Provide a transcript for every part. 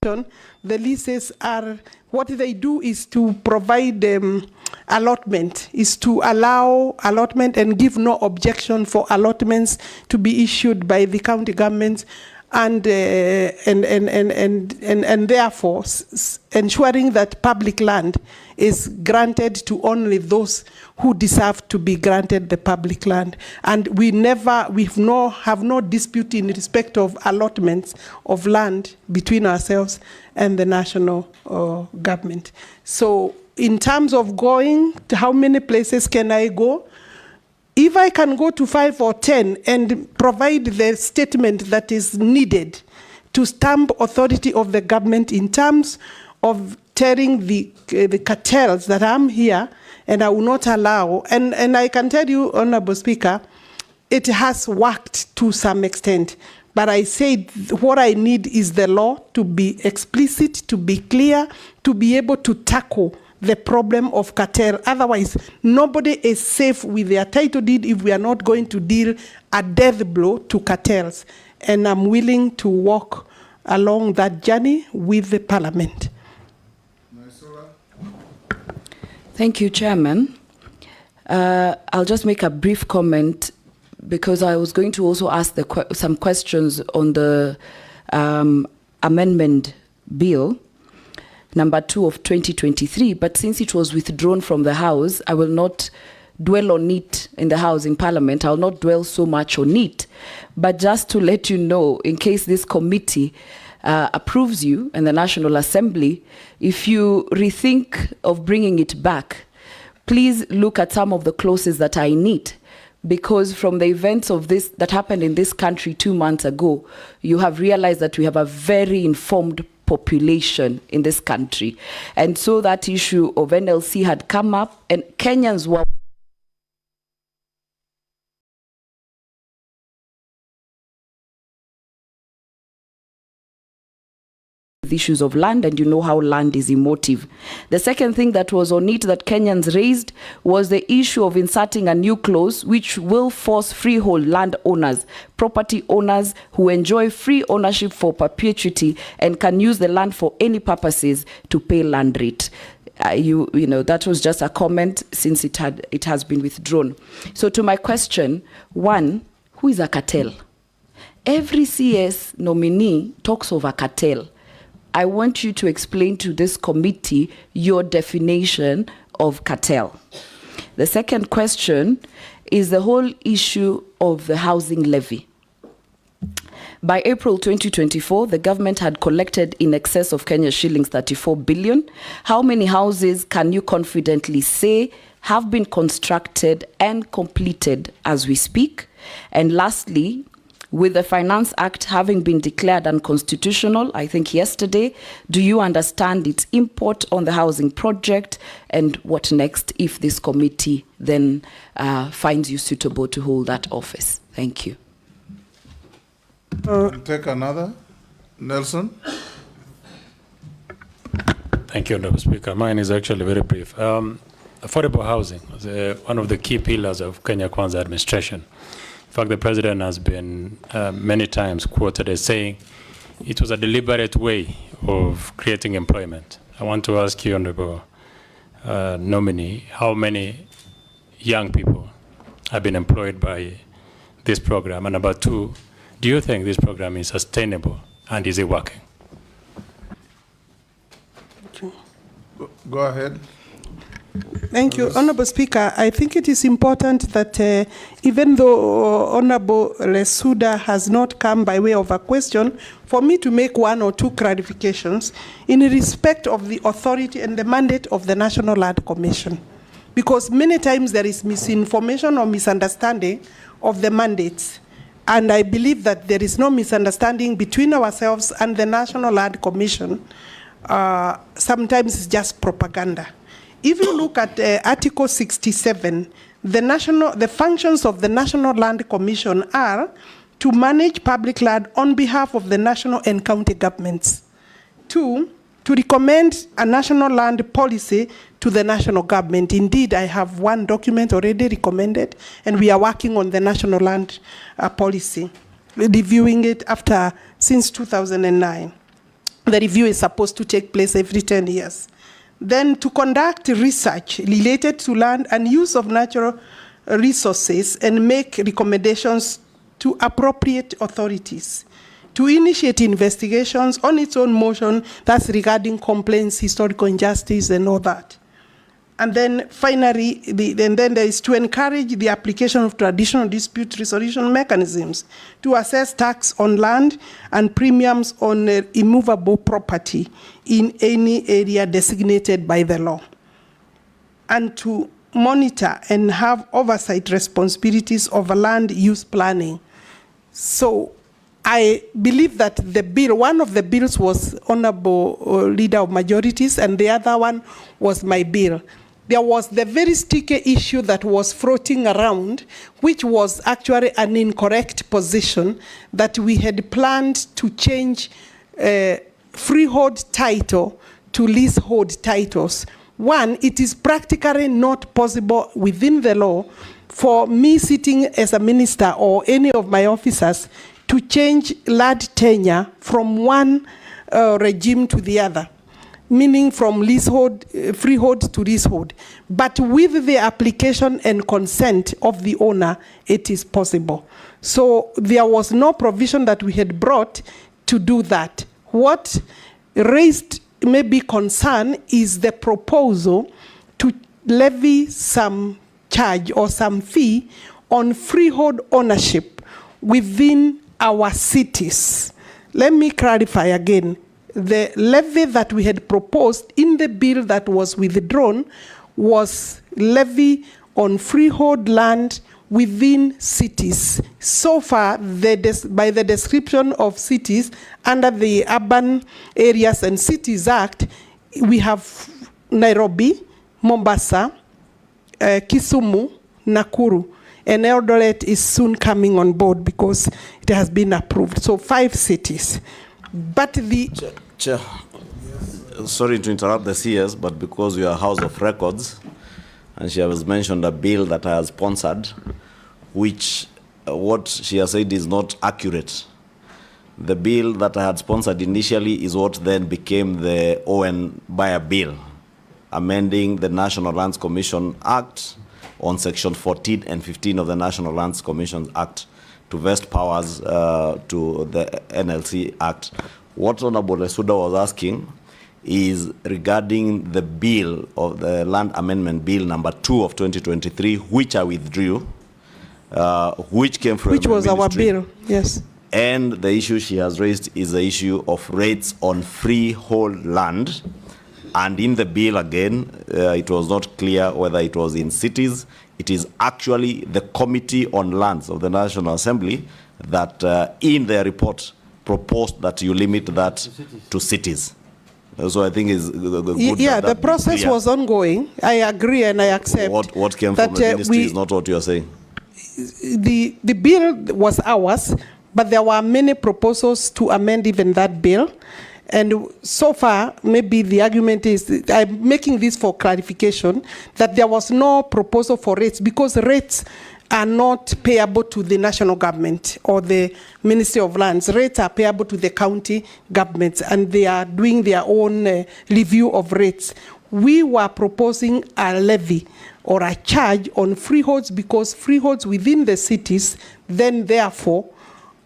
Constitution, the leases are, what they do is to provide allotment, is to allow allotment and give no objection for allotments to be issued by the county governments, and therefore ensuring that public land is granted to only those who deserve to be granted the public land. And we have no dispute in respect of allotments of land between ourselves and the national government. So in terms of going, to how many places can I go? If I can go to 5 or 10 and provide the statement that is needed to stamp authority of the government in terms of telling the cartels that I'm here and I will not allow, and I can tell you, Honorable Speaker, it has worked to some extent. But I said what I need is the law to be explicit, to be clear, to be able to tackle the problem of cartel. Otherwise, nobody is safe with their title deed if we are not going to deal a death blow to cartels. And I'm willing to walk along that journey with the Parliament. Thank you, Chairman. I'll just make a brief comment because I was going to also ask some questions on the amendment bill number 2 of 2023, but since it was withdrawn from the House, I will not dwell on it in the House in Parliament. I'll not dwell so much on it, but just to let you know, in case this committee approves you and the National Assembly, if you rethink of bringing it back, please look at some of the clauses that I need, because from the events of this that happened in this country 2 months ago, you have realized that we have a very informed population in this country. And so that issue of NLC had come up, and Kenyans were issues of land, and you know how land is emotive. The second thing that was on it that Kenyans raised was the issue of inserting a new clause which will force freehold land owners, property owners who enjoy free ownership for perpetuity and can use the land for any purposes to pay land rate. You know, that was just a comment since it has been withdrawn. So to my question, one, who is a cartel? Every CS nominee talks of a cartel. I want you to explain to this committee your definition of cartel. The second question is the whole issue of the housing levy. By April 2024, the government had collected in excess of Kenya shillings 34 billion. How many houses can you confidently say have been constructed and completed as we speak? And lastly, with the Finance Act having been declared unconstitutional, I think yesterday, do you understand its import on the housing project, and what next if this committee then finds you suitable to hold that office? Thank you. We'll take another. Nelson. Thank you, Honourable Speaker. Mine is actually very brief. Affordable housing is one of the key pillars of Kenya Kwanza administration. In fact, the president has been many times quoted as saying it was a deliberate way of creating employment. I want to ask you, Honourable nominee, how many young people have been employed by this program? And number two, do you think this program is sustainable, and is it working? Go ahead. Thank you, Honourable Speaker. I think it is important that even though Honourable Lesuda has not come by way of a question, for me to make one or two clarifications in respect of the authority and the mandate of the National Land Commission. Because many times there is misinformation or misunderstanding of the mandates. And I believe that there is no misunderstanding between ourselves and the National Land Commission. Sometimes it's just propaganda. If you look at Article 67, the functions of the National Land Commission are to manage public land on behalf of the national and county governments. 2, to recommend a national land policy to the national government. Indeed, I have one document already recommended, and we are working on the national land policy, reviewing it since 2009. The review is supposed to take place every 10 years. Then to conduct research related to land and use of natural resources and make recommendations to appropriate authorities. To initiate investigations on its own motion, that's regarding complaints, historical injustice, and all that. And then finally, then there is to encourage the application of traditional dispute resolution mechanisms to assess tax on land and premiums on immovable property in any area designated by the law. And to monitor and have oversight responsibilities over land use planning. So I believe that the bill, one of the bills was Honorable Leader of Majorities, and the other one was my bill. There was the very sticky issue that was floating around, which was actually an incorrect position, that we had planned to change freehold title to leasehold titles. One, it is practically not possible within the law for me sitting as a minister or any of my officers to change land tenure from one regime to the other, meaning from leasehold, freehold to leasehold. But with the application and consent of the owner, it is possible. So there was no provision that we had brought to do that. What raised maybe concern is the proposal to levy some charge or some fee on freehold ownership within our cities. Let me clarify again. The levy that we had proposed in the bill that was withdrawn was levy on freehold land within cities. So far, by the description of cities under the Urban Areas and Cities Act, we have Nairobi, Mombasa, Kisumu, Nakuru, and Eldoret is soon coming on board because it has been approved. So 5 cities. But the... Chair, sorry to interrupt the CS, but because we are House of Records, and she has mentioned a bill that I have sponsored, which what she has said is not accurate. The bill that I had sponsored initially is what then became the Owen Bayer bill, amending the National Lands Commission Act on Section 14 and 15 of the National Lands Commission Act to vest powers to the NLC Act. What Honorable Lesuda was asking is regarding the bill of the Land Amendment Bill number 2 of 2023, which I withdrew, which came from which was the ministry. our bill, yes. And the issue she has raised is the issue of rates on freehold land. And in the bill again, it was not clear whether it was in cities. It is actually the Committee on Lands of the National Assembly that in their report proposed that you limit that to cities. So I think is good. Yeah, the process was ongoing. I agree and I accept. What came from the ministry is not what you are saying. The bill was ours, but there were many proposals to amend even that bill. And so far, maybe the argument is, I'm making this for clarification, that there was no proposal for rates because rates are not payable to the national government or the Ministry of Lands. Rates are payable to the county governments, and they are doing their own review of rates. We were proposing a levy or a charge on freeholds because freeholds within the cities then therefore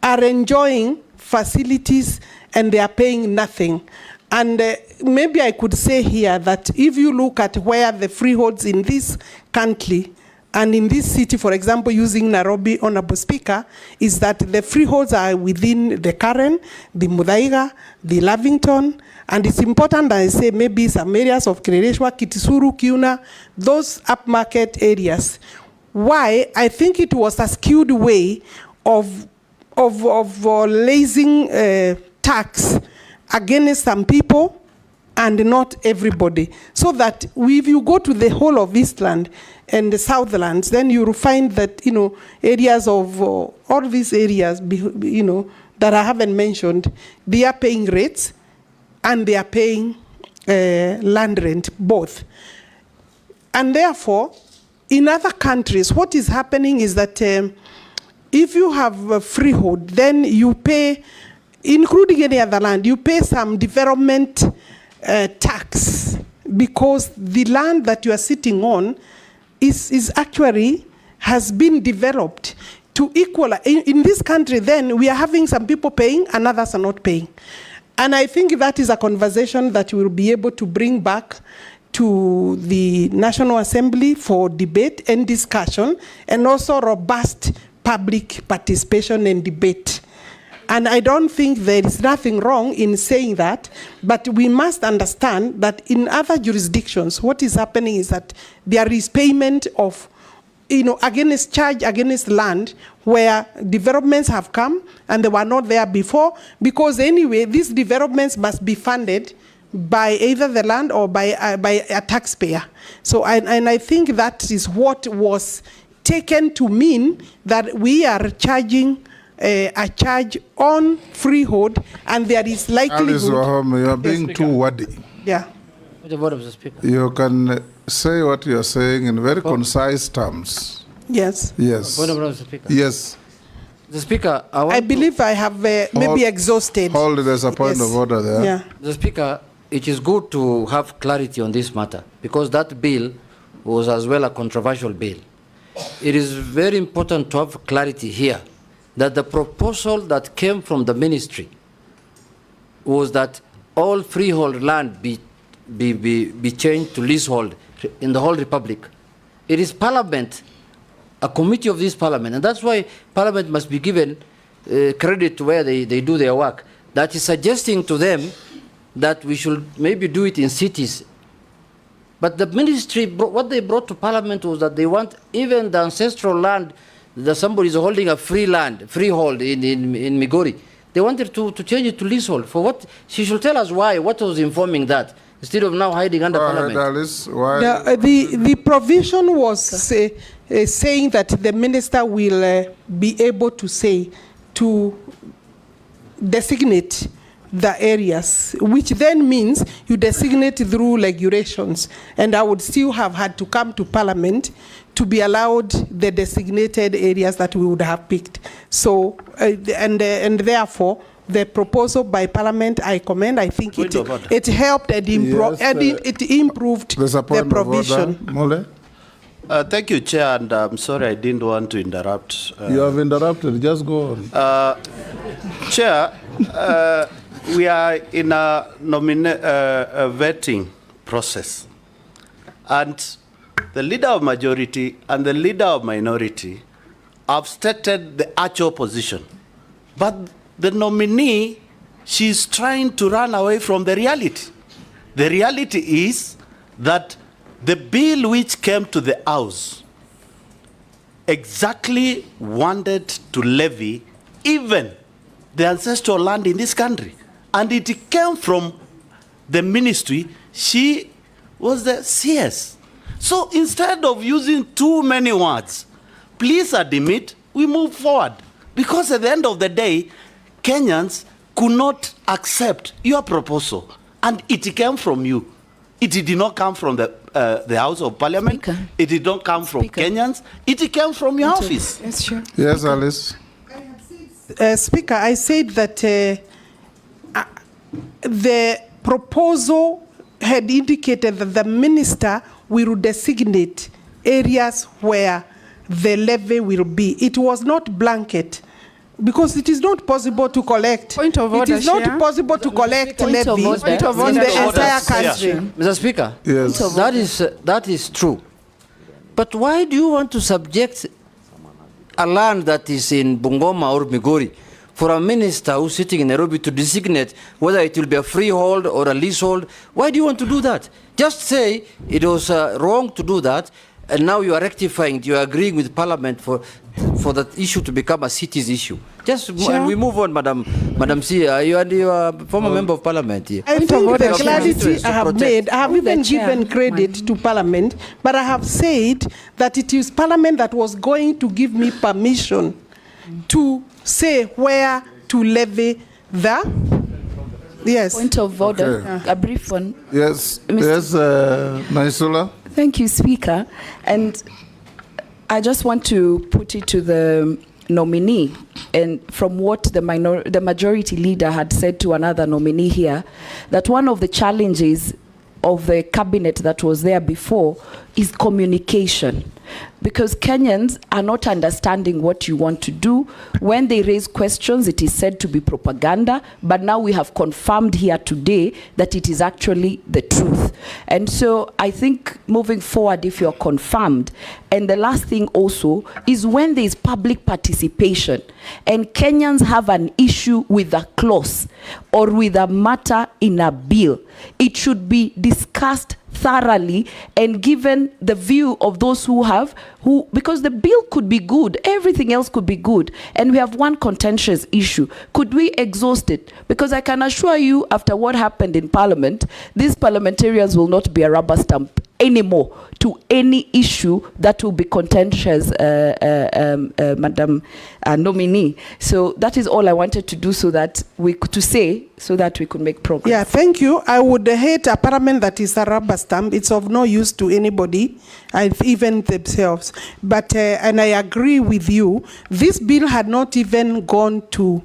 are enjoying facilities and they are paying nothing. And maybe I could say here that if you look at where the freeholds in this country and in this city, for example, using Nairobi, Honorable Speaker, is that the freeholds are within the Karen, the Muthaiga, the Lavington, and it's important that I say maybe some areas of Kirereshwa, Kitisuru, Kiuna, those upmarket areas. Why? I think it was a skewed way of raising tax against some people and not everybody. So that if you go to the whole of Eastland and the Southlands, then you will find that, you know, areas of all these areas, you know, that I haven't mentioned, they are paying rates and they are paying land rent, both. And therefore, in other countries, what is happening is that if you have a freehold, then you pay including any other land, you pay some development tax because the land that you are sitting on is actually has been developed to equal. In this country, then, we are having some people paying and others are not paying. And I think that is a conversation that we will be able to bring back to the National Assembly for debate and discussion, and also robust public participation and debate. And I don't think there is nothing wrong in saying that, but we must understand that in other jurisdictions, what is happening is that there is payment of, against charge against land where developments have come and they were not there before, because anyway, these developments must be funded by either the land or by a taxpayer. So, and I think that is what was taken to mean that we are charging a charge on freehold, and there is likelihood. Alice Wahome, you are being too wordy. Yeah. The word of the speaker. You can say what you are saying in very concise terms. Yes. Yes. Point of order, Mr. Speaker. Yes. The Speaker, I believe I have maybe exhausted. Hold, there's a point of order there. Yeah. The Speaker, it is good to have clarity on this matter, because that bill was as well a controversial bill. It is very important to have clarity here that the proposal that came from the ministry was that all freehold land be changed to leasehold in the whole republic. It is Parliament, a committee of this Parliament, and that's why Parliament must be given credit to where they do their work, that is suggesting to them that we should maybe do it in cities. But the ministry, what they brought to Parliament was that they want even the ancestral land that somebody is holding a freehold in Migori. They wanted to change it to leasehold. For what? She should tell us why, what was informing that, instead of now hiding under Parliament. Alice, why? The provision was saying that the minister will be able to to designate the areas, which then means you designate through regulations, and I would still have had to come to Parliament to be allowed the designated areas that we would have picked. So, and therefore, the proposal by Parliament, I commend. I think it helped and it improved the provision. Mole? Thank you, Chair, and I'm sorry I didn't want to interrupt. You have interrupted, just go on. Chair, we are in a vetting process, and the leader of majority and the leader of minority have stated the actual position, but the nominee, she's trying to run away from the reality. The reality is that the bill which came to the House exactly wanted to levy even the ancestral land in this country. And it came from the ministry. She was the CS. So instead of using too many words, please admit we move forward. Because at the end of the day, Kenyans could not accept your proposal. And it came from you. It did not come from the House of Parliament. Speaker. It did not come from Kenyans. It came from your office. Yes, sure. Yes, Alice. Speaker, I said that the proposal had indicated that the minister will designate areas where the levy will be. It was not blanket, because it is not possible to collect. Point of order, it is not Chair. possible to collect Point of levy order. Point of in order. the entire country. Mr. Speaker, Yes. that is true. But why do you want to subject a land that is in Bungoma or Migori for a minister who's sitting in Nairobi to designate whether it will be a freehold or a leasehold? Why do you want to do that? Just say it was wrong to do that, and now you are rectifying, you are agreeing with Parliament for that issue to become a city's issue. Just and we move on, Madam C. You are a former member of Parliament here. I think the clarity I have made, I have even given credit to Parliament, but I have said that it is Parliament that was going to give me permission to say where to levy the. Yes. Point of order, Okay. a brief one. Yes, Mr. yes, Naisula. Thank you, Speaker. And I just want to put it to the nominee, and from what the majority leader had said to another nominee here, that one of the challenges of the cabinet that was there before is communication, because Kenyans are not understanding what you want to do. When they raise questions, it is said to be propaganda, but now we have confirmed here today that it is actually the truth. And so I think moving forward, if you're confirmed, and the last thing also is when there is public participation and Kenyans have an issue with a clause or with a matter in a bill, it should be discussed thoroughly and given the view of those because the bill could be good, everything else could be good, and we have one contentious issue. Could we exhaust it? Because I can assure you, after what happened in Parliament, these parliamentarians will not be a rubber stamp anymore to any issue that will be contentious, Madam Nominee. So that is all I wanted to do, so that we could make progress. Yeah, thank you. I would hate a parliament that is a rubber stamp. It's of no use to anybody, even themselves. But, and I agree with you, this bill had not even gone to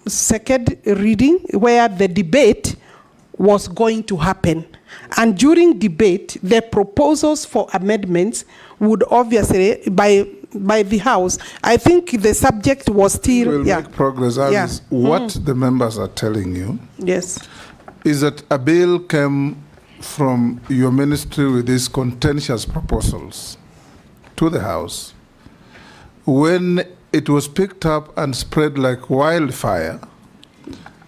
second reading, where the debate was going to happen. And during debate, the proposals for amendments would obviously, by the House, I think the subject was still... We'll make progress. Alice, what the members are telling you is that a bill came from your ministry with these contentious proposals to the House. When it was picked up and spread like wildfire,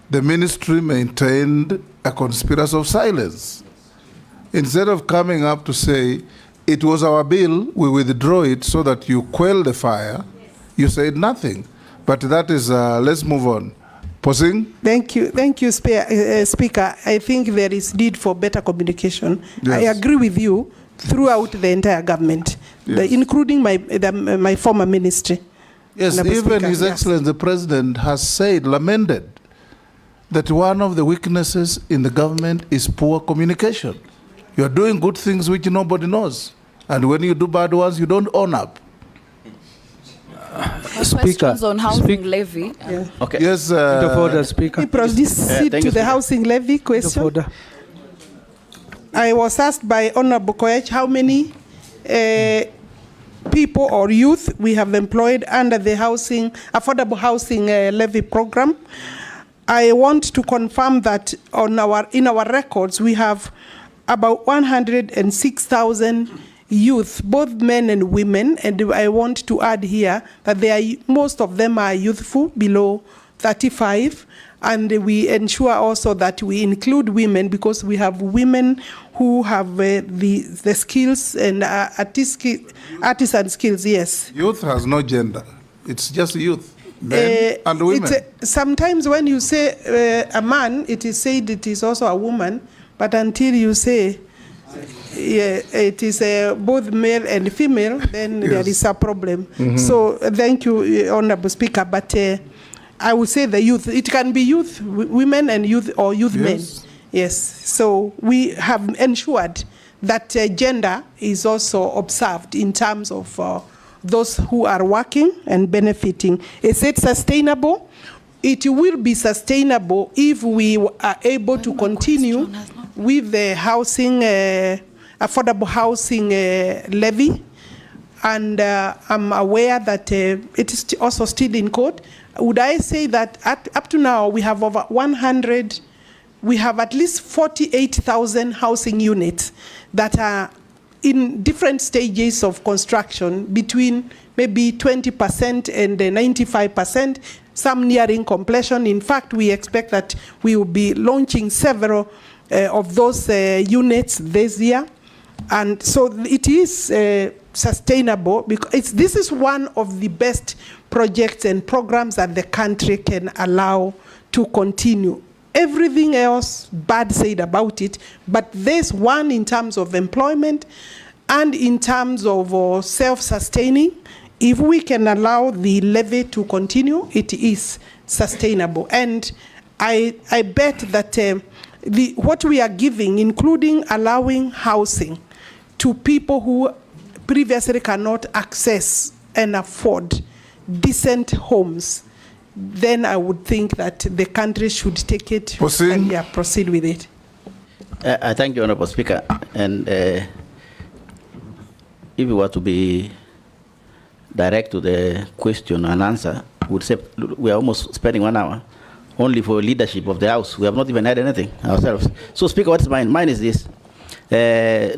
the ministry maintained a conspiracy of silence. Instead of coming up to say, it was our bill, we withdraw it so that you quell the fire, you said nothing. But that is, let's move on. Posing? Thank you, Speaker. I think there is need for better communication. Yes. I agree with you throughout the entire government, including my former ministry. Yes, even His Excellency the President has said, lamented, that one of the weaknesses in the government is poor communication. You are doing good things which nobody knows. And when you do bad ones, you don't own up. Questions on housing levy. Okay. Yes, order, Speaker. We proceed to the housing levy question. I was asked by Honorable Koech how many people or youth we have employed under the affordable housing levy program. I want to confirm that in our records we have about 106,000 youth, both men and women, and I want to add here that most of them are youthful, below 35, and we ensure also that we include women, because we have women who have the skills and artisan skills. Yes. Youth has no gender; it's just youth. Men and women. Sometimes when you say a man, it is said it is also a woman, but until you say it is both male and female, then there is a problem. So thank you, Honorable Speaker, but I would say the youth, it can be youth, women and youth, or youth men. Yes, so we have ensured that gender is also observed in terms of those who are working and benefiting. Is it sustainable? It will be sustainable if we are able to continue with the housing, affordable housing levy. And I'm aware that it is also still in court. Would I say that up to now we have over 100, we have at least 48,000 housing units that are in different stages of construction, between maybe 20% and 95%, some nearing completion. In fact, we expect that we will be launching several of those units this year. And so it is sustainable, because this is one of the best projects and programs that the country can allow to continue. Everything else bad said about it, but this one in terms of employment and in terms of self-sustaining, if we can allow the levy to continue, it is sustainable. And I bet that what we are giving, including allowing housing to people who previously cannot access and afford decent homes, then I would think that the country should take it Proceed. and proceed with it. I thank you, Honorable Speaker. And if we were to be direct to the question and answer, we would say we are almost spending 1 hour only for leadership of the House. We have not even had anything ourselves. So, Speaker, what's mine? Mine is this.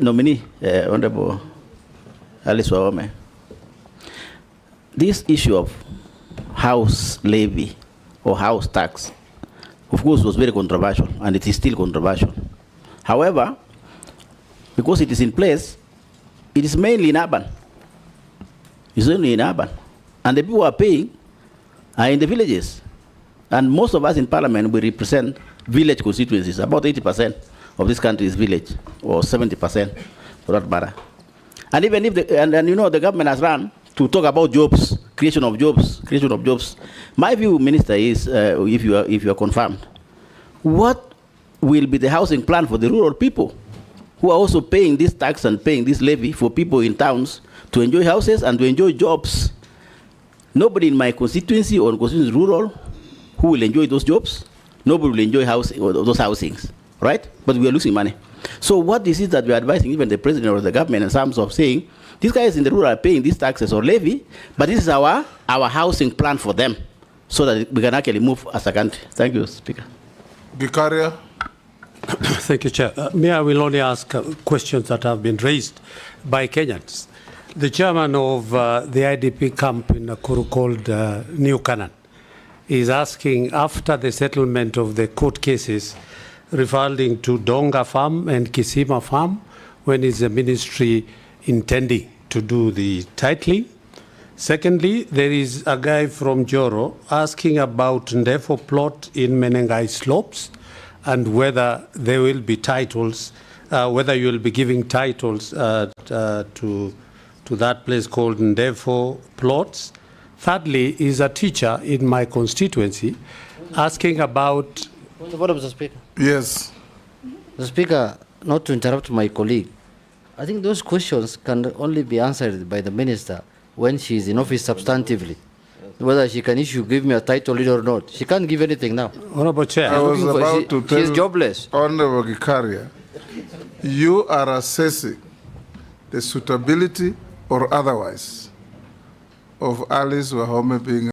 Nominee, Honorable Alice Wahome. This issue of house levy or house tax, of course, was very controversial, and it is still controversial. However, because it is in place, it is mainly in urban. It's only in urban. And the people who are paying are in the villages. And most of us in Parliament, we represent village constituencies. About 80% of this country is village, or 70% for that matter. And even if, and you know, the government has run to talk about jobs, creation of jobs. My view, Minister, is, if you are confirmed, what will be the housing plan for the rural people who are also paying this tax and paying this levy for people in towns to enjoy houses and to enjoy jobs? Nobody in my constituency or constituency rural who will enjoy those jobs. Nobody will enjoy those housings, right? But we are losing money. So what is it that we are advising even the president or the government in terms of saying, these guys in the rural are paying these taxes or levy, but this is our housing plan for them so that we can actually move as a country. Thank you, Speaker. Gikaria. Thank you, Chair. Me, I will only ask questions that have been raised by Kenyans. The chairman of the IDP camp in Nakuru called New Canaan is asking, after the settlement of the court cases referring to Donga Farm and Kisima Farm, when is the ministry intending to do the titling? Secondly, there is a guy from Joro asking about Ndefo plot in MATIANG'I slopes and whether there will be titles, whether you will be giving titles to that place called Ndefo plots. Thirdly, is a teacher in my constituency asking about... Mr. Speaker. Yes. Mr. Speaker, not to interrupt my colleague, I think those questions can only be answered by the minister when she is in office substantively. Whether she can give me a title or not. She can't give anything now. Honorable Chair. I was about to tell she's jobless. Honorable Gikaria, you are assessing the suitability or otherwise of Alice Wahome being